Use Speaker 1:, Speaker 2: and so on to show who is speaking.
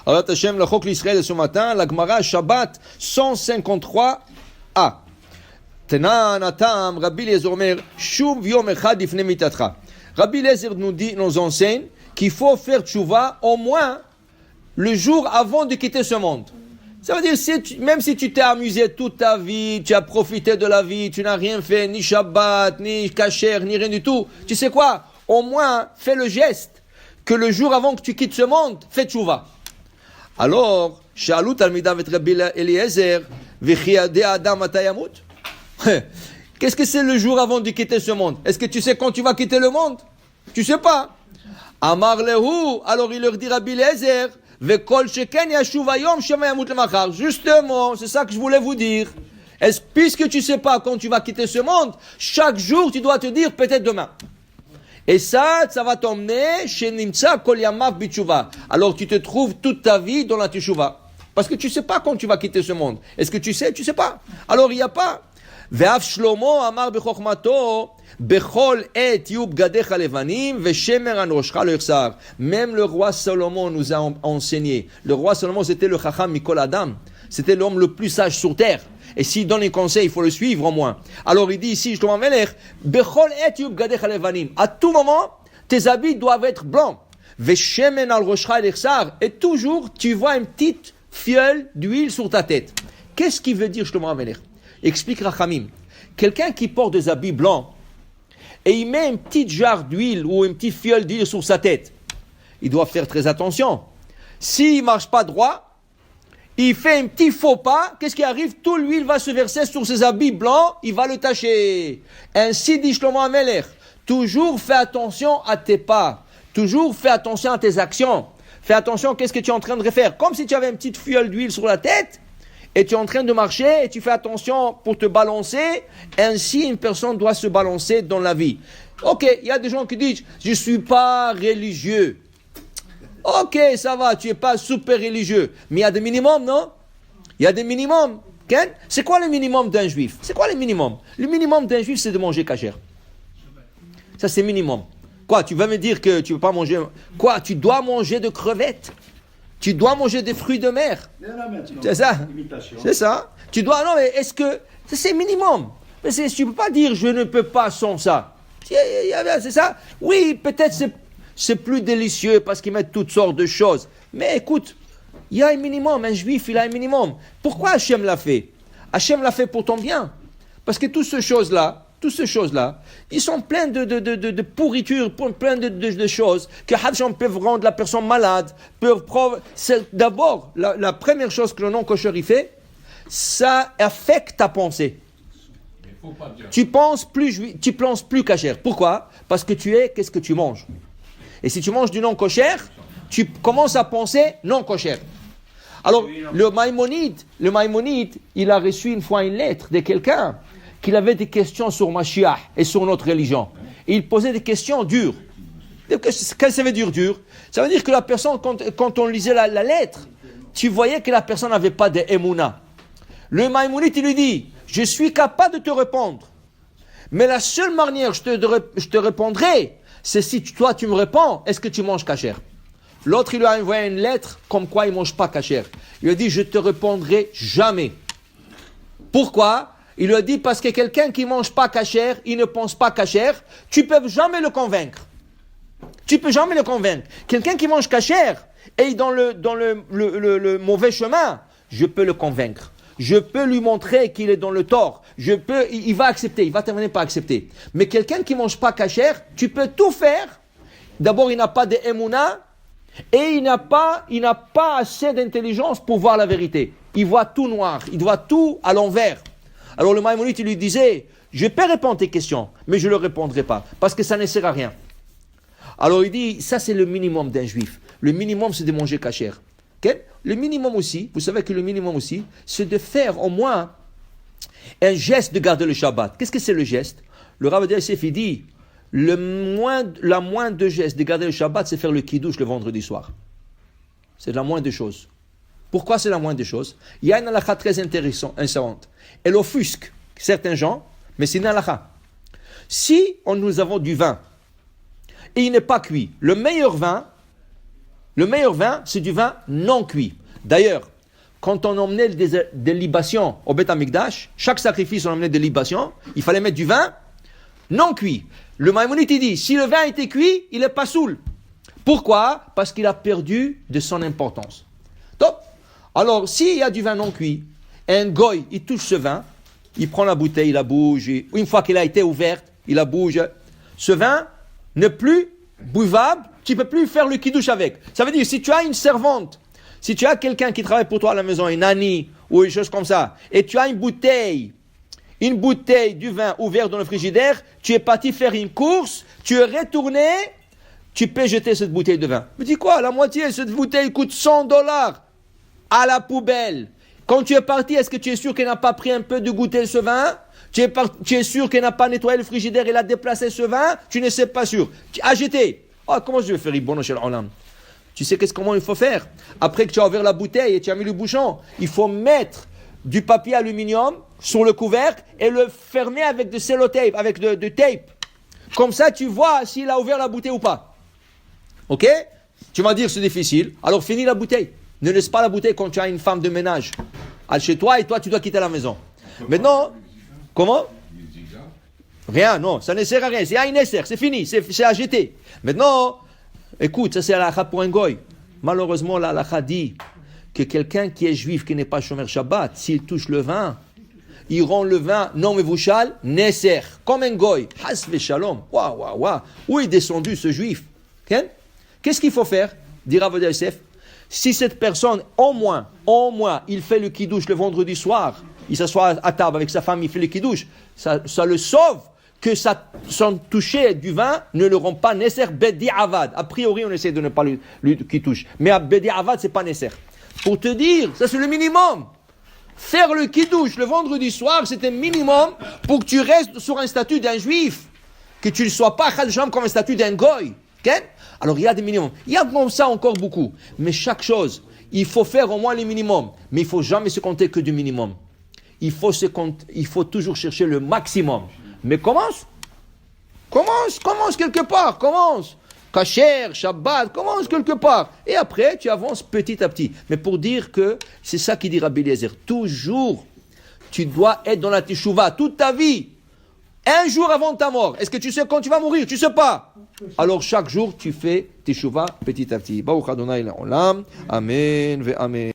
Speaker 1: Alors, Hachem, le Chok l'Israël ce matin, la Gemara Shabbat 153a. Tenan atam, Rabbi Eliezer Omer, Shuv yom echad ifnei mitatcha. Rabbi Eliezer nous enseigne qu'il faut faire tchouva au moins le jour avant de quitter ce monde. Ça veut dire, même si tu t'es amusé toute ta vie, tu as profité de la vie, tu n'as rien fait, ni Shabbat, ni kasher, ni rien du tout, tu sais quoi? Au moins, fais le geste que le jour avant que tu quittes ce monde, fais tchouva. Alors, Shalut al-Midav et Rabbi Eliezer, V'chiyadeh Adam mata yamut. Qu'est-ce que c'est le jour avant de quitter ce monde? Est-ce que tu sais quand tu vas quitter le monde? Tu sais pas. Amar lehu, alors il leur dit Rabbi Eliezer, Vekol sheken yashuv hayom shema yamut lemachar. Justement, c'est ça que je voulais vous dire. Puisque tu sais pas quand tu vas quitter ce monde, chaque jour tu dois te dire peut-être demain. Et ça va t'emmener chez Nimtsa Kol Yamav B'Tshuva. Alors tu te trouves toute ta vie dans la Teshuva. Parce que tu sais pas quand tu vas quitter ce monde. Est-ce que tu sais? Tu sais pas. Alors il n'y a pas. Ve'af Shlomo amar b'chokhmato bechol et yub gadecha levanim ve'shemer an roshcha lo yichsar. Même le roi Salomon nous a enseigné. Le roi Salomon c'était le chacham mikol adam. C'était l'homme le plus sage sur terre. Et s'il donne un conseil, il faut le suivre au moins. Alors il dit ici, Shlomo Melech, bechol et yub gadecha levanim. À tout moment, tes habits doivent être blancs. Ve'shemer an roshcha lo yichsar. Et toujours, tu vois une petite fiole d'huile sur ta tête. Qu'est-ce qu'il veut dire Shlomo Melech? Explique Rachamim. Quelqu'un qui porte des habits blancs et il met une petite jarre d'huile ou une petite fiole d'huile sur sa tête, il doit faire très attention. S'il ne marche pas droit, il fait un petit faux pas, qu'est-ce qui arrive? Toute l'huile va se verser sur ses habits blancs, il va le tacher. Ainsi dit Shlomo HaMelech, toujours fais attention à tes pas, toujours fais attention à tes actions. Fais attention, qu'est-ce que tu es en train de faire? Comme si tu avais une petite fiole d'huile sur la tête, et tu es en train de marcher, et tu fais attention pour te balancer, ainsi une personne doit se balancer dans la vie. Ok, il y a des gens qui disent, je ne suis pas religieux. Ok, ça va, tu n'es pas super religieux. Mais il y a des minimums, non? Il y a des minimums. Ken? C'est quoi le minimum d'un juif? C'est quoi le minimum? Le minimum d'un juif, c'est de manger kasher. Ça, c'est minimum. Quoi, tu vas me dire que tu ne veux pas manger... Quoi, tu dois manger de crevettes? Tu dois manger des fruits de mer. C'est ça. C'est ça. Tu dois... Non, mais est-ce que... C'est minimum. Mais tu ne peux pas dire, je ne peux pas sans ça. C'est ça. Oui, peut-être c'est plus délicieux parce qu'ils mettent toutes sortes de choses. Mais écoute, il y a un minimum. Un juif, il a un minimum. Pourquoi Hachem l'a fait? Hachem l'a fait pour ton bien. Parce que toutes ces choses-là, ils sont pleins de pourriture, pleins de choses que Hachem peut rendre la personne malade. D'abord, la première chose que le non-kosher il fait, ça affecte ta pensée. Tu penses plus kasher. Pourquoi? Parce que qu'est-ce que tu manges? Et si tu manges du non-kosher, tu commences à penser non-kosher. Alors, le Maïmonide, il a reçu une fois une lettre de quelqu'un qu'il avait des questions sur Mashiach et sur notre religion. Et il posait des questions dures. Qu'est-ce que ça veut dire dur? Ça veut dire que la personne, quand on lisait la lettre, tu voyais que la personne n'avait pas de émouna. Le Maïmonide, il lui dit, je suis capable de te répondre. Mais la seule manière je te répondrai, c'est si toi tu me réponds, est-ce que tu manges kasher? L'autre, il lui a envoyé une lettre comme quoi il ne mange pas kasher. Il lui a dit, je te répondrai jamais. Pourquoi? Il lui a dit, parce que quelqu'un qui ne mange pas kasher, il ne pense pas kasher, tu ne peux jamais le convaincre. Tu ne peux jamais le convaincre. Quelqu'un qui mange kasher est dans le mauvais chemin, je peux le convaincre. Je peux lui montrer qu'il est dans le tort. Il va accepter, il va terminer par accepter. Mais quelqu'un qui ne mange pas kasher, tu peux tout faire. D'abord, il n'a pas de émouna et il n'a pas assez d'intelligence pour voir la vérité. Il voit tout noir, il voit tout à l'envers. Alors le Maïmonide, il lui disait, je peux répondre à tes questions, mais je ne le répondrai pas, parce que ça ne sert à rien. Alors il dit, ça c'est le minimum d'un juif. Le minimum, c'est de manger kasher. Okay? Le minimum aussi, vous savez que le minimum aussi, c'est de faire au moins un geste de garder le Shabbat. Qu'est-ce que c'est le geste? Le Rav Yosef, il dit, la moindre de gestes de garder le Shabbat, c'est faire le kiddush le vendredi soir. C'est la moindre des choses. Pourquoi c'est la moindre des choses? Il y a une halakha très intéressante. Elle offusque certains gens, mais c'est une halakha. Si nous avons du vin et il n'est pas cuit, le meilleur vin Le meilleur vin, c'est du vin non cuit. D'ailleurs, quand on emmenait des libations au Beth Amikdash, chaque sacrifice on emmenait des libations, il fallait mettre du vin non cuit. Le Maïmonide dit, si le vin était cuit, il n'est pas saoul. Pourquoi? Parce qu'il a perdu de son importance. Top. Alors, s'il y a du vin non cuit, un goy, il touche ce vin, il prend la bouteille, il la bouge, et une fois qu'elle a été ouverte, il la bouge. Ce vin n'est plus buvable, tu ne peux plus faire le kidouche avec. Ça veut dire, si tu as une servante, si tu as quelqu'un qui travaille pour toi à la maison, une nanny ou une chose comme ça, et tu as une bouteille du vin ouvert dans le frigidaire, tu es parti faire une course, tu es retourné, tu peux jeter cette bouteille de vin. Me dis quoi? La moitié, cette bouteille coûte $100 à la poubelle. Quand tu es parti, est-ce que tu es sûr qu'elle n'a pas pris un peu de goûter ce vin? Tu es sûr qu'elle n'a pas nettoyé le frigidaire et l'a déplacé ce vin? Tu ne sais pas sûr. Tu as jeté. Oh, comment je vais faire Ibn Shel Olam? Tu sais comment il faut faire? Après que tu as ouvert la bouteille et tu as mis le bouchon, il faut mettre du papier aluminium sur le couvercle et le fermer avec de cellotape, avec de tape. Comme ça, tu vois s'il a ouvert la bouteille ou pas. Ok? Tu vas dire c'est difficile. Alors finis la bouteille. Ne laisse pas la bouteille quand tu as une femme de ménage chez toi et toi tu dois quitter la maison. Maintenant, comment? Rien, non, ça ne sert à rien. C'est un nécessaire, c'est fini, c'est à jeter. Maintenant, écoute, ça c'est la halakha pour un goy. Malheureusement, la halakha dit que quelqu'un qui est juif, qui n'est pas shomer Shabbat, s'il touche le vin, il rend le vin non mevouchal, nécessaire, comme un goy. Hasve shalom. Waouh. Où est descendu ce juif? Qu'est-ce qu'il faut faire? Dit Rav Yosef. Si cette personne, au moins, il fait le kidouche le vendredi soir, il s'assoit à table avec sa femme, il fait le kidouche, ça le sauve que son toucher du vin ne le rend pas nécessaire bedi avad. A priori, on essaie de ne pas lui qui touche. Mais à bedi avad, c'est pas nécessaire. Pour te dire, ça c'est le minimum. Faire le kidouche le vendredi soir, c'est un minimum pour que tu restes sur un statut d'un juif. Que tu ne sois pas comme un statut d'un goy. Okay? Alors il y a des minimums. Il y a comme ça encore beaucoup. Mais chaque chose, il faut faire au moins le minimum. Mais il ne faut jamais se compter que du minimum. Il faut toujours chercher le maximum. Mais commence quelque part. Kasher, Shabbat, commence quelque part. Et après, tu avances petit à petit. Mais pour dire que c'est ça qui dit Rabbi Eliezer. Toujours, tu dois être dans la teshuva toute ta vie. Un jour avant ta mort. Est-ce que tu sais quand tu vas mourir? Tu ne sais pas. Alors chaque jour, tu fais teshuva petit à petit. Baruch Adonai Le'olam. Amen ve amen.